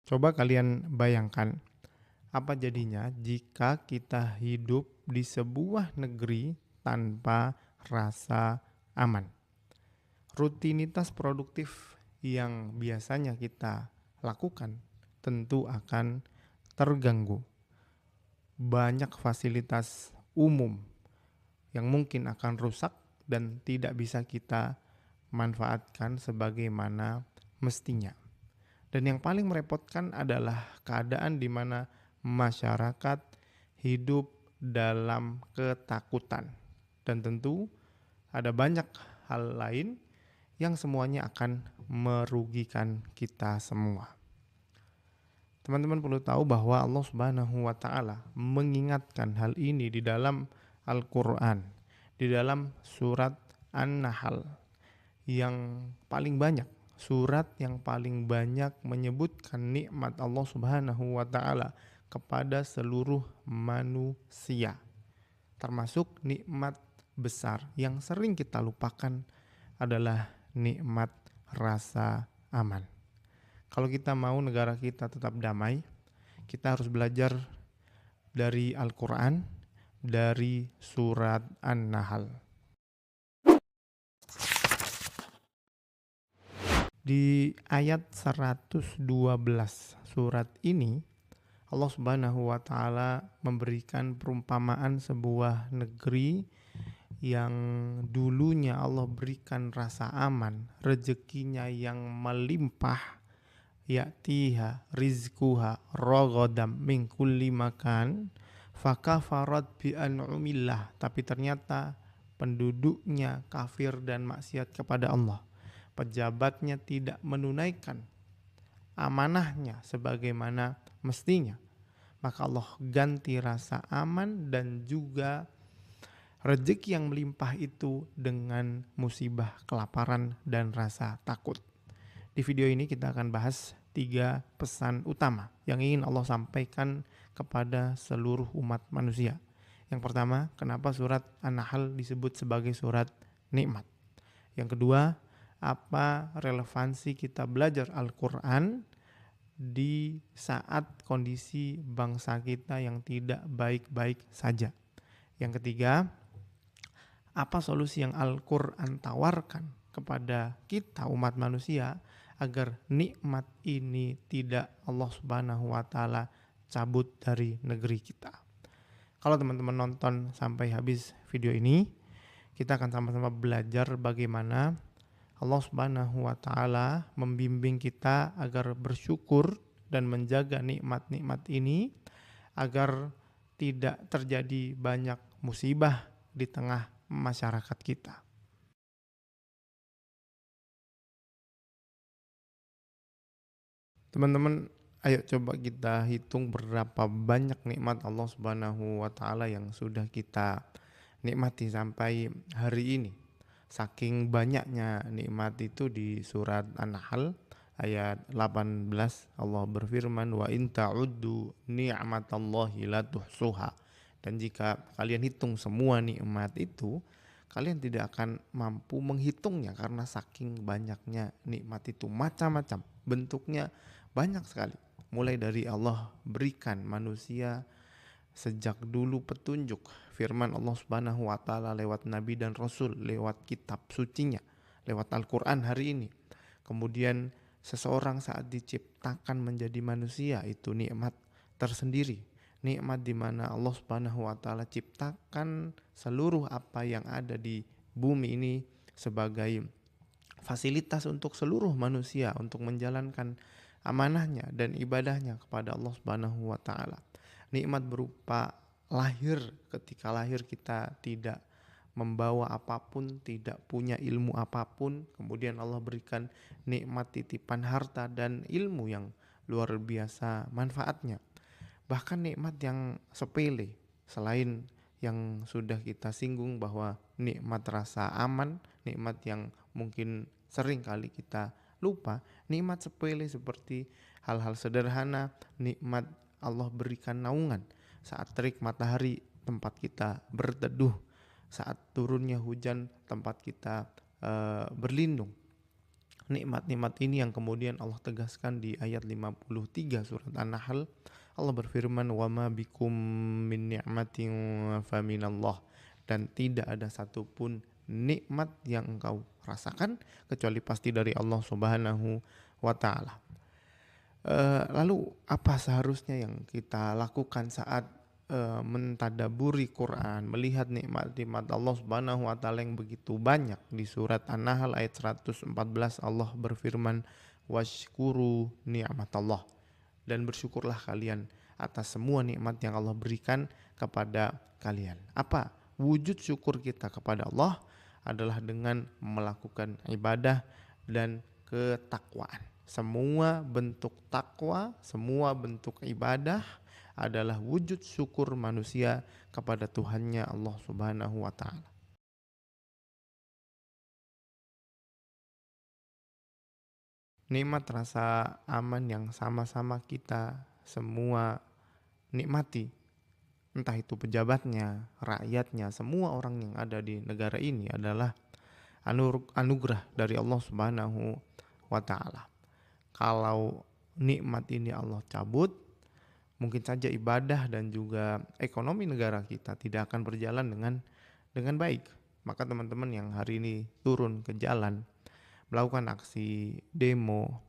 Coba kalian bayangkan, apa jadinya jika kita hidup di sebuah negeri tanpa rasa aman? Rutinitas produktif yang biasanya kita lakukan tentu akan terganggu. Banyak fasilitas umum yang mungkin akan rusak dan tidak bisa kita manfaatkan sebagaimana mestinya. Dan yang paling merepotkan adalah keadaan di mana masyarakat hidup dalam ketakutan. Dan tentu ada banyak hal lain yang semuanya akan merugikan kita semua. Teman-teman perlu tahu bahwa Allah Subhanahu wa taala mengingatkan hal ini di dalam Al-Qur'an, di dalam surat An-Nahl yang paling banyak, surat yang paling banyak menyebutkan nikmat Allah Subhanahu wa taala kepada seluruh manusia, termasuk nikmat besar yang sering kita lupakan adalah nikmat rasa aman. Kalau kita mau negara kita tetap damai, kita harus belajar dari Al-Quran, dari surat An-Nahl. Di ayat 112 surat ini, Allah Subhanahu wa taala memberikan perumpamaan sebuah negeri yang dulunya Allah berikan rasa aman, rezekinya yang melimpah, ya'tiha rizquha ragadam min kulli makan fakafarat bi an'umillah, tapi ternyata penduduknya kafir dan maksiat kepada Allah. Pejabatnya tidak menunaikan amanahnya sebagaimana mestinya. Maka Allah ganti rasa aman dan juga rezeki yang melimpah itu dengan musibah kelaparan dan rasa takut. Di video ini kita akan bahas 3 pesan utama yang ingin Allah sampaikan kepada seluruh umat manusia. Yang pertama, kenapa surat An-Nahl disebut sebagai surat nikmat. Yang kedua, apa relevansi kita belajar Al-Quran di saat kondisi bangsa kita yang tidak baik-baik saja. Yang ketiga, apa solusi yang Al-Quran tawarkan kepada kita umat manusia agar nikmat ini tidak Allah Subhanahu wa taala cabut dari negeri kita. Kalau teman-teman nonton sampai habis video ini, kita akan sama-sama belajar bagaimana Allah Subhanahu wa taala membimbing kita agar bersyukur dan menjaga nikmat-nikmat ini agar tidak terjadi banyak musibah di tengah masyarakat kita. Teman-teman, ayo coba kita hitung berapa banyak nikmat Allah Subhanahu wa taala yang sudah kita nikmati sampai hari ini. Saking banyaknya nikmat itu di surat An-Nahl ayat 18 Allah berfirman wa in ta'uddu ni'matallahi la tuhsuha. Dan jika kalian hitung semua nikmat itu, kalian tidak akan mampu menghitungnya karena saking banyaknya nikmat itu, macam-macam bentuknya, banyak sekali. Mulai dari Allah berikan manusia sejak dulu petunjuk, firman Allah Subhanahu wa taala lewat nabi dan rasul, lewat kitab sucinya, lewat Al-Qur'an hari ini. Kemudian seseorang saat diciptakan menjadi manusia itu nikmat tersendiri. Nikmat di mana Allah Subhanahu wa taala ciptakan seluruh apa yang ada di bumi ini sebagai fasilitas untuk seluruh manusia untuk menjalankan amanahnya dan ibadahnya kepada Allah Subhanahu wa taala. Nikmat berupa lahir, ketika lahir kita tidak membawa apapun, tidak punya ilmu apapun, kemudian Allah berikan nikmat titipan harta dan ilmu yang luar biasa manfaatnya. Bahkan nikmat yang sepele, selain yang sudah kita singgung bahwa nikmat rasa aman, nikmat yang mungkin sering kali kita lupa, nikmat sepele seperti hal-hal sederhana, nikmat Allah berikan naungan saat terik matahari tempat kita berteduh, saat turunnya hujan tempat kita berlindung. Nikmat-nikmat ini yang kemudian Allah tegaskan di ayat 53 surat An-Nahl. Allah berfirman, "Wa ma bikum min ni'matin faminallah." Dan tidak ada satupun nikmat yang engkau rasakan kecuali pasti dari Allah Subhanahu wa taala. Lalu apa seharusnya yang kita lakukan saat mentadaburi Quran, melihat nikmat-nikmat Allah Subhanahu wa taala yang begitu banyak? Di surat An-Nahl ayat 114 Allah berfirman, "Washkuru ni'matallah." Dan bersyukurlah kalian atas semua nikmat yang Allah berikan kepada kalian. Apa wujud syukur kita kepada Allah? Adalah dengan melakukan ibadah dan ketakwaan. Semua bentuk takwa, semua bentuk ibadah adalah wujud syukur manusia kepada Tuhannya Allah Subhanahu wa taala. Nikmat rasa aman yang sama-sama kita semua nikmati, entah itu pejabatnya, rakyatnya, semua orang yang ada di negara ini adalah anugerah dari Allah Subhanahu wa taala. Kalau nikmat ini Allah cabut, mungkin saja ibadah dan juga ekonomi negara kita tidak akan berjalan dengan baik. Maka teman-teman yang hari ini turun ke jalan melakukan aksi demo,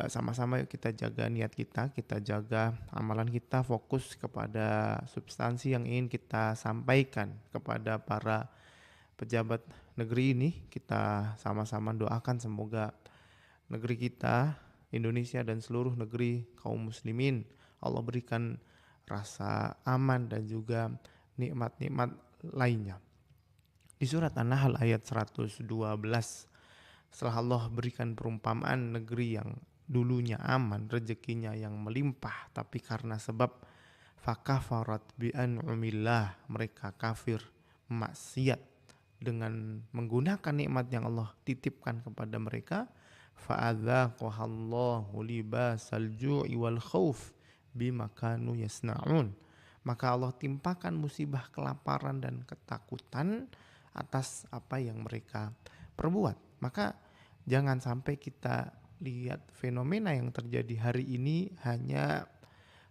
sama-sama yuk kita jaga niat kita jaga amalan kita, fokus kepada substansi yang ingin kita sampaikan kepada para pejabat negeri ini. Kita sama-sama doakan semoga negeri kita, Indonesia dan seluruh negeri kaum muslimin, Allah berikan rasa aman dan juga nikmat-nikmat lainnya. Di surat An-Nahl ayat 112, setelah Allah berikan perumpamaan negeri yang dulunya aman, rezekinya yang melimpah, tapi karena sebab fakafarat bi an'umillah, mereka kafir, maksiat dengan menggunakan nikmat yang Allah titipkan kepada mereka, fa'adzaqahallahu libasal ju'i wal khauf bima kanu yasna'un. Maka Allah timpakan musibah kelaparan dan ketakutan atas apa yang mereka perbuat. Maka jangan sampai kita lihat fenomena yang terjadi hari ini hanya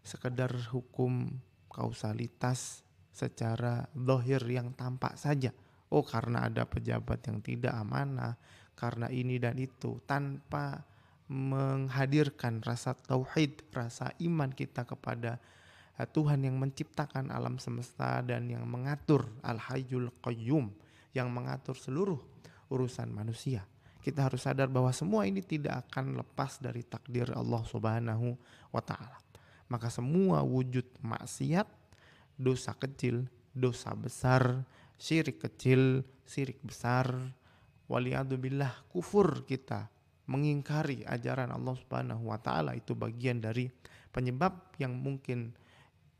sekedar hukum kausalitas secara zahir yang tampak saja. Oh, karena ada pejabat yang tidak amanah, karena ini dan itu, tanpa menghadirkan rasa tauhid, rasa iman kita kepada Tuhan yang menciptakan alam semesta dan yang mengatur, Al-Hayyul Qayyum, yang mengatur seluruh urusan manusia. Kita harus sadar bahwa semua ini tidak akan lepas dari takdir Allah Subhanahu wa taala. Maka semua wujud maksiat, dosa kecil, dosa besar, syirik kecil, syirik besar, waliyadzubillah kufur kita, mengingkari ajaran Allah Subhanahu wa taala, itu bagian dari penyebab yang mungkin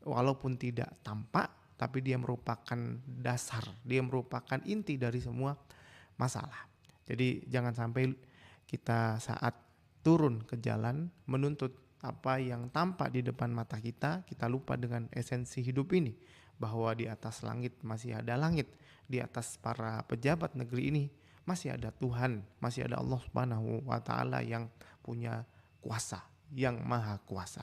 walaupun tidak tampak tapi dia merupakan dasar, dia merupakan inti dari semua masalah. Jadi jangan sampai kita saat turun ke jalan menuntut apa yang tampak di depan mata kita lupa dengan esensi hidup ini, bahwa di atas langit masih ada langit, di atas para pejabat negeri ini masih ada Tuhan, masih ada Allah Subhanahu wa taala yang punya kuasa, yang maha kuasa.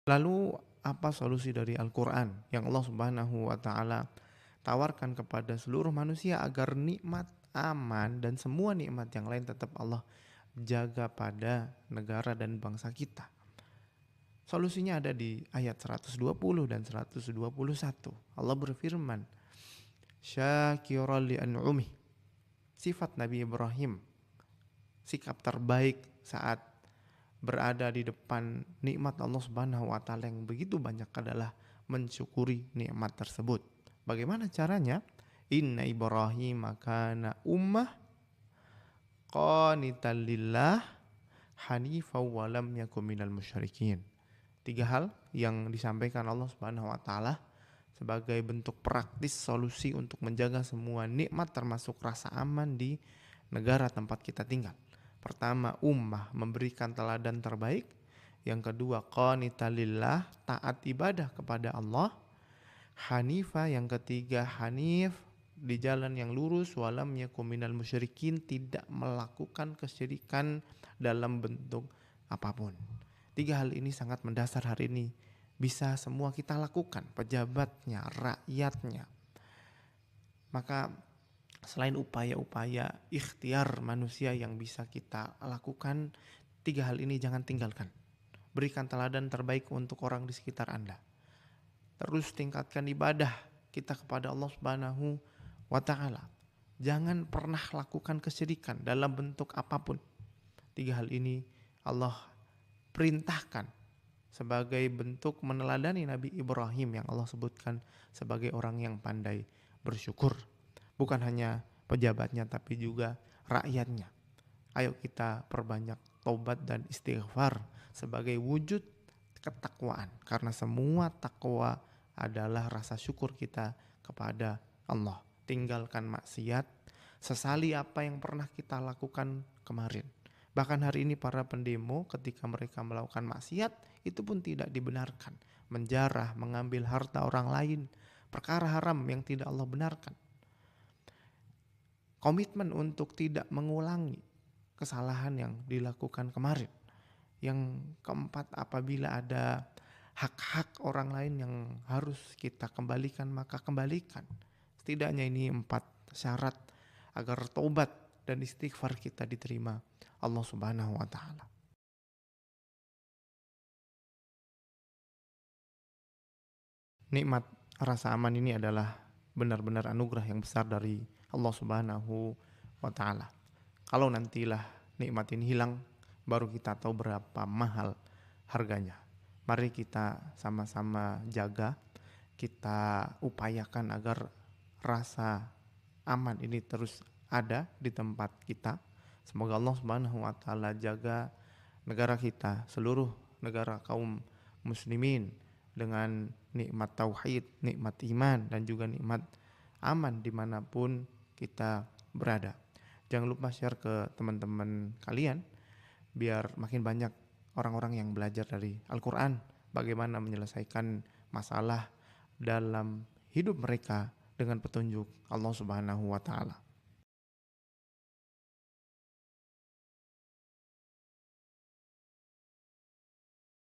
Lalu apa solusi dari Al-Quran yang Allah Subhanahu wa taala tawarkan kepada seluruh manusia agar nikmat, aman, dan semua nikmat yang lain tetap Allah jaga pada negara dan bangsa kita? Solusinya ada di ayat 120 dan 121. Allah berfirman, syakiran li an'umih, sifat Nabi Ibrahim, sikap terbaik saat berada di depan nikmat Allah Subhanahu wa taala yang begitu banyak adalah mensyukuri nikmat tersebut. Bagaimana caranya? Inna Ibrahim kana ummah qanitan lillah hanifan wa lam yakun minal musyrikin. 3 hal yang disampaikan Allah Subhanahu wa taala sebagai bentuk praktis solusi untuk menjaga semua nikmat termasuk rasa aman di negara tempat kita tinggal. Pertama, ummah memberikan teladan terbaik. Yang kedua, qanitan lillah, taat ibadah kepada Allah. Hanifa yang ketiga, hanif di jalan yang lurus, walam yakum minal musyrikin, tidak melakukan kesyirikan dalam bentuk apapun. 3 hal ini sangat mendasar hari ini. Bisa semua kita lakukan, pejabatnya, rakyatnya. Maka selain upaya-upaya ikhtiar manusia yang bisa kita lakukan, 3 hal ini jangan tinggalkan. Berikan teladan terbaik untuk orang di sekitar Anda. Terus tingkatkan ibadah kita kepada Allah Subhanahu wa ta'ala. Jangan pernah lakukan kesyirikan dalam bentuk apapun. 3 hal ini Allah perintahkan sebagai bentuk meneladani Nabi Ibrahim yang Allah sebutkan sebagai orang yang pandai bersyukur. Bukan hanya pejabatnya tapi juga rakyatnya. Ayo kita perbanyak taubat dan istighfar sebagai wujud ketakwaan. Karena semua takwa adalah rasa syukur kita kepada Allah. Tinggalkan maksiat, sesali apa yang pernah kita lakukan kemarin. Bahkan hari ini para pendemo ketika mereka melakukan maksiat itu pun tidak dibenarkan. Menjarah, mengambil harta orang lain, perkara haram yang tidak Allah benarkan. Komitmen untuk tidak mengulangi kesalahan yang dilakukan kemarin. Yang keempat, apabila ada hak-hak orang lain yang harus kita kembalikan, maka kembalikan. Setidaknya ini 4 syarat agar taubat dan istighfar kita diterima Allah Subhanahu wa ta'ala. Nikmat rasa aman ini adalah benar-benar anugerah yang besar dari Allah Subhanahu wa ta'ala. Kalau nantilah nikmat ini hilang, baru kita tahu berapa mahal harganya. Mari kita sama-sama jaga, kita upayakan agar rasa aman ini terus ada di tempat kita. Semoga Allah Subhanahu wa ta'ala jaga negara kita, seluruh negara kaum muslimin dengan nikmat tauhid, nikmat iman, dan juga nikmat aman dimanapun kita berada. Jangan lupa share ke teman-teman kalian biar makin banyak orang-orang yang belajar dari Al-Quran, bagaimana menyelesaikan masalah dalam hidup mereka dengan petunjuk Allah Subhanahu wa ta'ala.